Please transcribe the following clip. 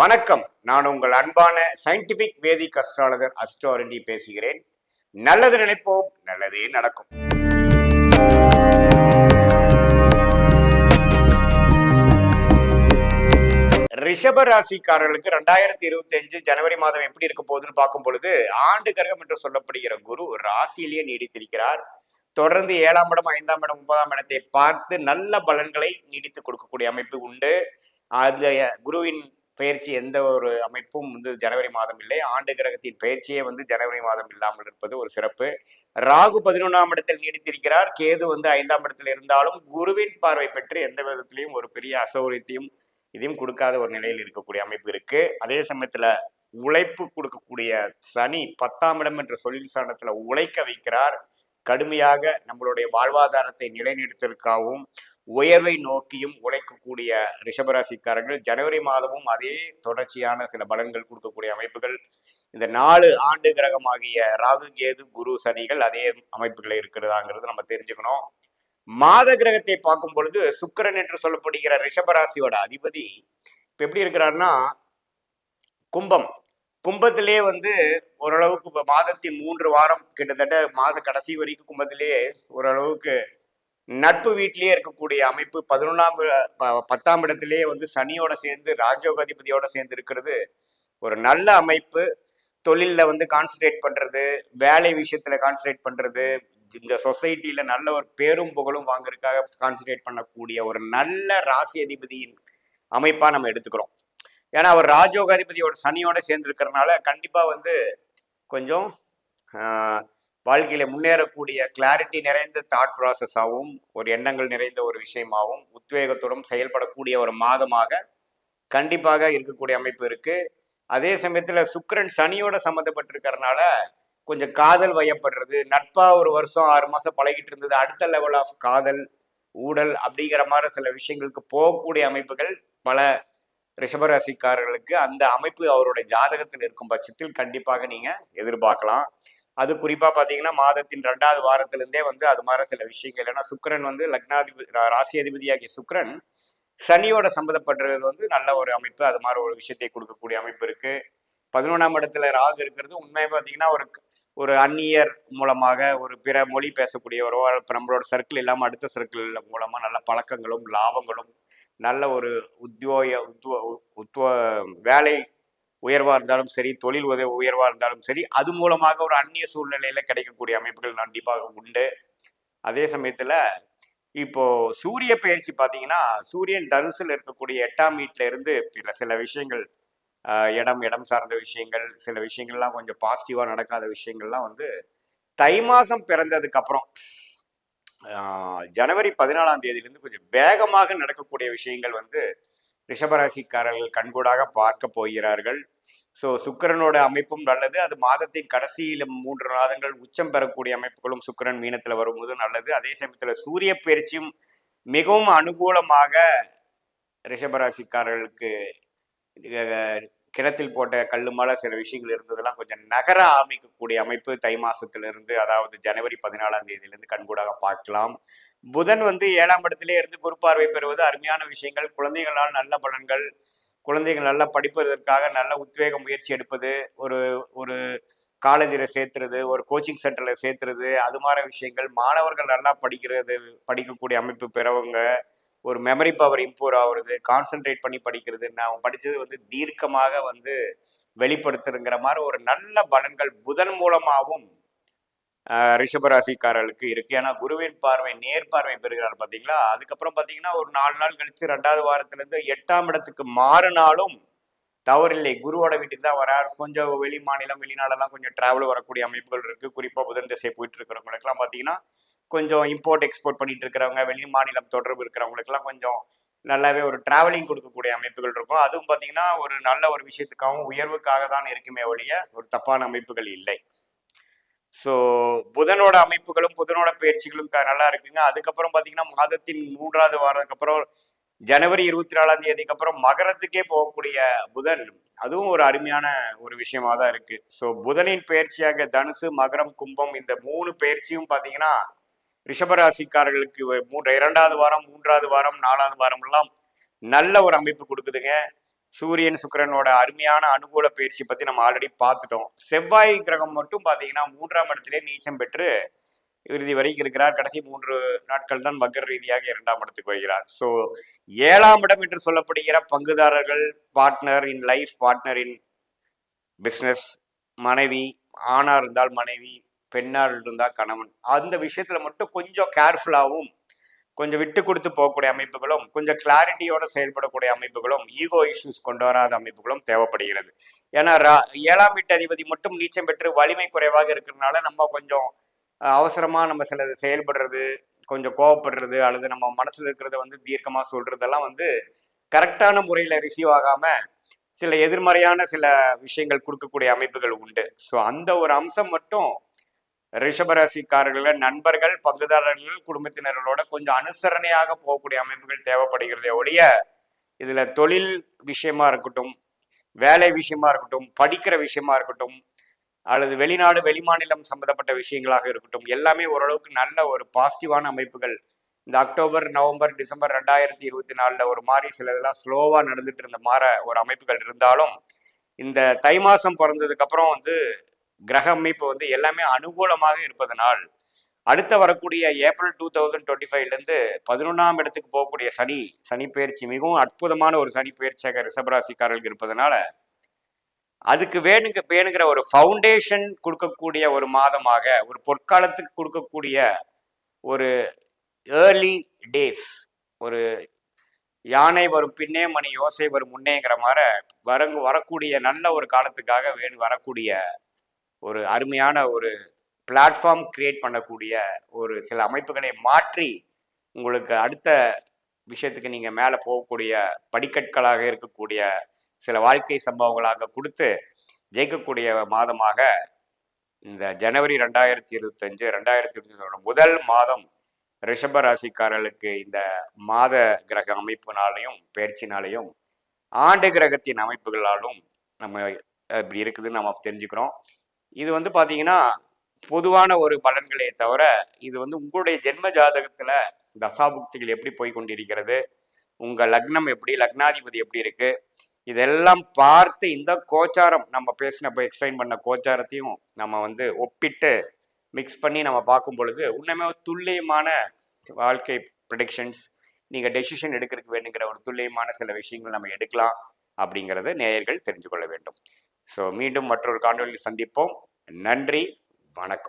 வணக்கம். நான் உங்கள் அன்பான சயின்டிபிக் வேதிக் அஸ்ட்ராலஜர் அஸ்ட்ரோரண்டி பேசுகிறேன். நல்லது நினைப்போம், நல்லதே நடக்கும். ரிஷப ராசிக்காரர்களுக்கு 2025 ஜனவரி மாதம் எப்படி இருக்க போகுதுன்னு பார்க்கும் பொழுது, ஆண்டு கிரகம் என்று சொல்லப்படுகிற குரு ராசியிலேயே நீடித்திருக்கிறார். தொடர்ந்து 7ஆம் இடம், 5ஆம் இடம், 9ஆம் இடத்தை பார்த்து நல்ல பலன்களை நீடித்து கொடுக்கக்கூடிய அமைப்பு உண்டு. அந்த குருவின் பயிற்சி எந்த ஒரு அமைப்பும் ஜனவரி மாதம் இல்லை. ஆண்டு கிரகத்தின் பயிற்சியே ஜனவரி மாதம் இல்லாமல் இருப்பது ஒரு சிறப்பு. ராகு 11ஆம் இடத்தில் நீடித்திருக்கிறார். கேது 5ஆம் இடத்தில் இருந்தாலும் குருவின் பார்வை பெற்று எந்த விதத்திலையும் ஒரு பெரிய அசௌகரியத்தையும் இதையும் கொடுக்காத ஒரு நிலையில் இருக்கக்கூடிய அமைப்பு இருக்கு. அதே சமயத்துல உழைப்பு கொடுக்கக்கூடிய சனி 10ஆம் இடம் என்ற தொழில் ஸ்தானத்துல உழைக்க வைக்கிறார். கடுமையாக நம்மளுடைய வாழ்வாதாரத்தை நிலைநிறுத்தலுக்காகவும் உயர்வை நோக்கியும் உழைக்கக்கூடிய ரிஷபராசிக்காரர்கள் ஜனவரி மாதமும் அதே தொடர்ச்சியான சில பலன்கள் கொடுக்கக்கூடிய அமைப்புகள். இந்த 4 ஆண்டு கிரகமாகிய ராகு, கேது, குரு, சனிகள் அதே அமைப்புகள் இருக்கிறதாங்கிறது நம்ம தெரிஞ்சுக்கணும். மாத கிரகத்தை பார்க்கும் பொழுது சுக்கிரன் என்று சொல்லப்படுகிற ரிஷபராசியோட அதிபதி இப்ப எப்படி இருக்கிறாருன்னா, கும்பத்திலே ஓரளவுக்கு இப்ப மாதத்தின் 3 வாரம் கிட்டத்தட்ட மாத கடைசி வரைக்கும் கும்பத்திலேயே ஓரளவுக்கு நட்பு வீட்டிலேயே இருக்கக்கூடிய அமைப்பு. 10ஆம் இடத்திலேயே சனியோட சேர்ந்து ராஜயோகாதிபதியோட சேர்ந்து இருக்கிறது ஒரு நல்ல அமைப்பு. தொழிலில் கான்சன்ட்ரேட் பண்றது, வேலை விஷயத்துல கான்சன்ட்ரேட் பண்றது, இந்த சொசைட்டில நல்ல ஒரு பேரும் புகழும் வாங்குறதுக்காக கான்சன்ட்ரேட் பண்ணக்கூடிய ஒரு நல்ல ராசி அதிபதியின் அமைப்பா நம்ம எடுத்துக்கிறோம். ஏன்னா அவர் ராஜயோகாதிபதியோட சனியோட சேர்ந்து இருக்கிறதுனால கண்டிப்பா கொஞ்சம் வாழ்க்கையில முன்னேறக்கூடிய கிளாரிட்டி நிறைந்த தாட் ப்ராசஸாகவும் ஒரு எண்ணங்கள் நிறைந்த ஒரு விஷயமாகவும் உத்வேகத்துடன் செயல்படக்கூடிய ஒரு மாதமாக கண்டிப்பாக இருக்கக்கூடிய அமைப்பு இருக்கு. அதே சமயத்துல சுக்கிரன் சனியோட சம்மந்தப்பட்டிருக்கிறதுனால கொஞ்சம் காதல் வயப்படுறது, நட்பா ஒரு வருஷம் 6 மாசம் பழகிட்டு இருந்தது, அடுத்த லெவல் ஆஃப் காதல் ஊடல் அப்படிங்கிற மாதிரி சில விஷயங்களுக்கு போகக்கூடிய அமைப்புகள் பல ரிஷபராசிக்காரர்களுக்கு அந்த அமைப்பு அவருடைய ஜாதகத்தில் இருக்கும் பட்சத்தில் கண்டிப்பாக நீங்க எதிர்பார்க்கலாம். அது குறிப்பா பாத்தீங்கன்னா மாதத்தின் 2வது வாரத்திலிருந்தே அது மாதிரி சில விஷயங்கள். ஏன்னா சுக்கிரன் லக்னாதிபதி ராசி அதிபதியாகிய சுக்கிரன் சனியோட சம்மந்தப்படுறது நல்ல ஒரு அமைப்பு. அது மாதிரி ஒரு விஷயத்தை கொடுக்கக்கூடிய அமைப்பு இருக்கு. 11ஆம் இடத்துல ராகு இருக்கிறது உண்மையை பார்த்தீங்கன்னா ஒரு அந்நியர் மூலமாக ஒரு பிற மொழி பேசக்கூடியவரோ நம்மளோட சர்க்கிள் இல்லாமல் அடுத்த சர்க்கிள் மூலமா நல்ல பழக்கங்களும் லாபங்களும் நல்ல ஒரு வேலை உயர்வா இருந்தாலும் சரி, தொழில் உயர்வா இருந்தாலும் சரி, அது மூலமாக ஒரு அந்நிய சூழ்நிலையில கிடைக்கக்கூடிய அமைப்புகள் கண்டிப்பாக உண்டு. அதே சமயத்துல இப்போ சூரிய பயிற்சி பார்த்தீங்கன்னா, சூரியன் தனுசுல இருக்கக்கூடிய 8ஆம் வீட்டுல இருந்து சில விஷயங்கள், இடம் சார்ந்த விஷயங்கள், சில விஷயங்கள்லாம் கொஞ்சம் பாசிட்டிவா நடக்காத விஷயங்கள்லாம் தை மாசம் பிறந்ததுக்கு அப்புறம் ஜனவரி 14ஆம் தேதியிலிருந்து கொஞ்சம் வேகமாக நடக்கக்கூடிய விஷயங்கள் ரிஷபராசிக்காரர்கள் கண்கூடாக பார்க்க போகிறார்கள். ஸோ சுக்கிரனோட அமைப்பும் நல்லது. அது மாதத்தின் கடைசியில 3 மாதங்கள் உச்சம் பெறக்கூடிய அமைப்புகளும் சுக்கிரன் மீனத்துல வரும்போது நல்லது. அதே சமயத்துல சூரிய பயிற்சியும் மிகவும் அனுகூலமாக ரிஷபராசிக்காரர்களுக்கு கிணத்தில் போட்ட கல்லு மேல சில விஷயங்கள் இருந்ததெல்லாம் கொஞ்சம் நகர ஆரம்பிக்கக்கூடிய அமைப்பு தை மாசத்திலிருந்து, அதாவது ஜனவரி 14ஆம் தேதியிலிருந்து கண்கூடாக பார்க்கலாம். புதன் 7ஆம் இடத்திலே இருந்து குரு பார்வை பெறுவது அருமையான விஷயங்கள். குழந்தைகளால் நல்ல பலன்கள், குழந்தைகள் நல்லா படிப்பதற்காக நல்ல உத்வேக முயற்சி எடுப்பது, ஒரு ஒரு காலேஜில் சேர்த்துறது, ஒரு கோச்சிங் சென்டர்ல சேர்த்துறது, அது மாதிரி விஷயங்கள். மாணவர்கள் நல்லா படிக்கக்கூடிய அமைப்பு பெறவங்க, ஒரு மெமரி பவர் இம்ப்ரூவ் ஆகுறது, கான்சென்ட்ரேட் பண்ணி படிக்கிறது, நான் படிச்சது தீர்க்கமாக வெளிப்படுத்துறங்கிற மாதிரி ஒரு நல்ல பலன்கள் புதன் மூலமாகவும் ரிஷபராசிக்காரர்களுக்கு இருக்கு. ஏன்னா குருவின் பார்வை நேர் பார்வை பெறுகிறார் பார்த்தீங்களா. அதுக்கப்புறம் பார்த்தீங்கன்னா ஒரு 4 நாள் கழிச்சு 2வது வாரத்திலிருந்து 8ஆம் இடத்துக்கு மாறினாலும் தவறில்லை. குருவோட வீட்டுக்கு தான் வரார். கொஞ்சம் வெளி மாநிலம் வெளிநாடெல்லாம் கொஞ்சம் டிராவல் வரக்கூடிய அமைப்புகள் இருக்கு. குறிப்பா புதன் திசை போயிட்டு இருக்கிறவங்களுக்கெல்லாம் பார்த்தீங்கன்னா கொஞ்சம் இம்போர்ட் எக்ஸ்போர்ட் பண்ணிட்டு இருக்கிறவங்க, வெளி மாநிலம் தொடர்பு இருக்கிறவங்களுக்கெல்லாம் கொஞ்சம் நல்லாவே ஒரு டிராவலிங் கொடுக்கக்கூடிய அமைப்புகள் இருக்கும். அதுவும் பார்த்தீங்கன்னா ஒரு நல்ல ஒரு விஷயத்துக்காகவும் உயர்வுக்காக தான் இருக்குமே ஒழிய ஒரு தப்பான அமைப்புகள் இல்லை. ஸோ புதனோட அமைப்புகளும் புதனோட பயிற்சிகளும் நல்லா இருக்குங்க. அதுக்கப்புறம் பார்த்தீங்கன்னா மாதத்தின் 3வது வாரத்துக்கு அப்புறம் ஜனவரி 24ஆம் தேதிக்கு அப்புறம் மகரத்துக்கே போகக்கூடிய புதன், அதுவும் ஒரு அருமையான ஒரு விஷயமா தான் இருக்கு. ஸோ புதனின் பயிற்சியாக தனுசு, மகரம், கும்பம் இந்த 3 பயிற்சியும் பார்த்தீங்கன்னா ரிஷபராசிக்காரர்களுக்கு 2வது வாரம், 3வது வாரம், 4வது வாரம் எல்லாம் நல்ல ஒரு அமைப்பு கொடுக்குதுங்க. சூரியன் சுக்கிரனோட அருமையான அனுகூல பயிற்சி பத்தி நம்ம ஆல்ரெடி பார்த்துட்டோம். செவ்வாய் கிரகம் மட்டும் பாத்தீங்கன்னா 3ஆம் இடத்திலே நீச்சம் பெற்று இறுதி வரைக்கும் இருக்கிறார். கடைசி 3 நாட்கள் தான் வக்ர ரீதியாக 2ஆம் இடத்துக்கு வருகிறார். ஸோ 7ஆம் இடம் என்று சொல்லப்படுகிற பங்குதாரர்கள், partner in life, partner in business, மனைவி, ஆணா இருந்தால் மனைவி, பெண்ணார் இருந்தால் கணவன், அந்த விஷயத்துல மட்டும் கொஞ்சம் கேர்ஃபுல்லாகவும் கொஞ்சம் விட்டு கொடுத்து போகக்கூடிய அமைப்புகளும், கொஞ்சம் கிளாரிட்டியோட செயல்படக்கூடிய அமைப்புகளும், ஈகோ இஷ்யூஸ் கொண்டு வராத அமைப்புகளும் தேவைப்படுகிறது. ஏன்னா 7ஆம் வீட்டு அதிபதி மட்டும் நீச்சம் பெற்று வலிமை குறைவாக இருக்கிறதுனால நம்ம கொஞ்சம் அவசரமா நம்ம சிலது செயல்படுறது, கொஞ்சம் கோவப்படுறது, அல்லது நம்ம மனசுல இருக்கிறத வந்து தீர்க்கமா சொல்றதெல்லாம் வந்து கரெக்டான முறையில ரிசீவ் ஆகாம சில எதிர்மறையான சில விஷயங்கள் கொடுக்கக்கூடிய அமைப்புகள் உண்டு. ஸோ அந்த ஒரு அம்சம் மட்டும் ரிஷபராசிக்காரர்கள், நண்பர்கள், பங்குதாரர்கள், குடும்பத்தினர்களோட கொஞ்சம் அனுசரணையாக போகக்கூடிய அமைப்புகள் தேவைப்படுகிறதே ஒழிய இதுல தொழில் விஷயமா இருக்கட்டும், வேலை விஷயமா இருக்கட்டும், படிக்கிற விஷயமா இருக்கட்டும், அல்லது வெளிநாடு வெளிமாநிலம் சம்பந்தப்பட்ட விஷயங்களாக இருக்கட்டும், எல்லாமே ஓரளவுக்கு நல்ல ஒரு பாசிட்டிவான அமைப்புகள் இந்த அக்டோபர், நவம்பர், டிசம்பர் 2024 ஒரு மாதிரி சில இதெல்லாம் ஸ்லோவா நடந்துட்டு இருந்த மாதிரி ஒரு அமைப்புகள் இருந்தாலும் இந்த தை மாசம் பிறந்ததுக்கு அப்புறம் வந்து கிரக அமைப்பு வந்து எல்லாமே அனுகூலமாக இருப்பதனால் அடுத்த வரக்கூடிய ஏப்ரல் 2025 11ஆம் இடத்துக்கு போகக்கூடிய சனி பயிற்சி மிகவும் அற்புதமான ஒரு சனி பயிற்சியாக ரிஷபராசிக்காரர்களுக்கு இருப்பதனால அதுக்கு வேணுங்கிற ஒரு ஃபவுண்டேஷன் கொடுக்கக்கூடிய ஒரு மாதமாக, ஒரு பொற்காலத்துக்கு கொடுக்கக்கூடிய ஒரு ஏர்லி டேஸ், ஒரு யானை வரும் பின்னே மணி யோசை வரும் முன்னேங்கிற மாதிரி வரக்கூடிய நல்ல ஒரு காலத்துக்காக வரக்கூடிய ஒரு அருமையான ஒரு பிளாட்ஃபார்ம் கிரியேட் பண்ணக்கூடிய ஒரு சில அமைப்புகளை மாற்றி உங்களுக்கு அடுத்த விஷயத்துக்கு நீங்கள் மேலே போகக்கூடிய படிக்கற்களாக இருக்கக்கூடிய சில வாழ்க்கை சம்பவங்களாக கொடுத்து ஜெயிக்கக்கூடிய மாதமாக இந்த ஜனவரி 2025 முதல் மாதம் ரிஷப ராசிக்காரர்களுக்கு இந்த மாத கிரக அமைப்பினாலையும் பயிற்சினாலையும் ஆண்டு கிரகத்தின் அமைப்புகளாலும் நம்ம இப்படி இருக்குதுன்னு நம்ம தெரிஞ்சுக்கிறோம். இது வந்து பார்த்தீங்கன்னா பொதுவான ஒரு பலன்களே தவிர இது வந்து உங்களுடைய ஜென்ம ஜாதகத்துல தசாபுக்திகள் எப்படி போய் கொண்டிருக்கிறது, உங்க லக்னம் எப்படி, லக்னாதிபதி எப்படி இருக்கு, இதெல்லாம் பார்த்து இந்த கோச்சாரம் நம்ம பேசினப்போ எக்ஸ்பிளைன் பண்ண கோச்சாரத்தையும் நம்ம வந்து ஒப்பிட்டு மிக்ஸ் பண்ணி நம்ம பார்க்கும் பொழுது உண்மையுமே துல்லியமான வாழ்க்கை ப்ரிடிக்ஷன்ஸ், நீங்கள் டெசிஷன் எடுக்கிறதுக்கு வேணுங்கிற ஒரு துல்லியமான சில விஷயங்கள் நம்ம எடுக்கலாம் அப்படிங்கிறத நேயர்கள் தெரிஞ்சு கொள்ள வேண்டும். ஸோ மீண்டும் மற்றொரு காணொலியில் சந்திப்போம். நன்றி, வணக்கம்.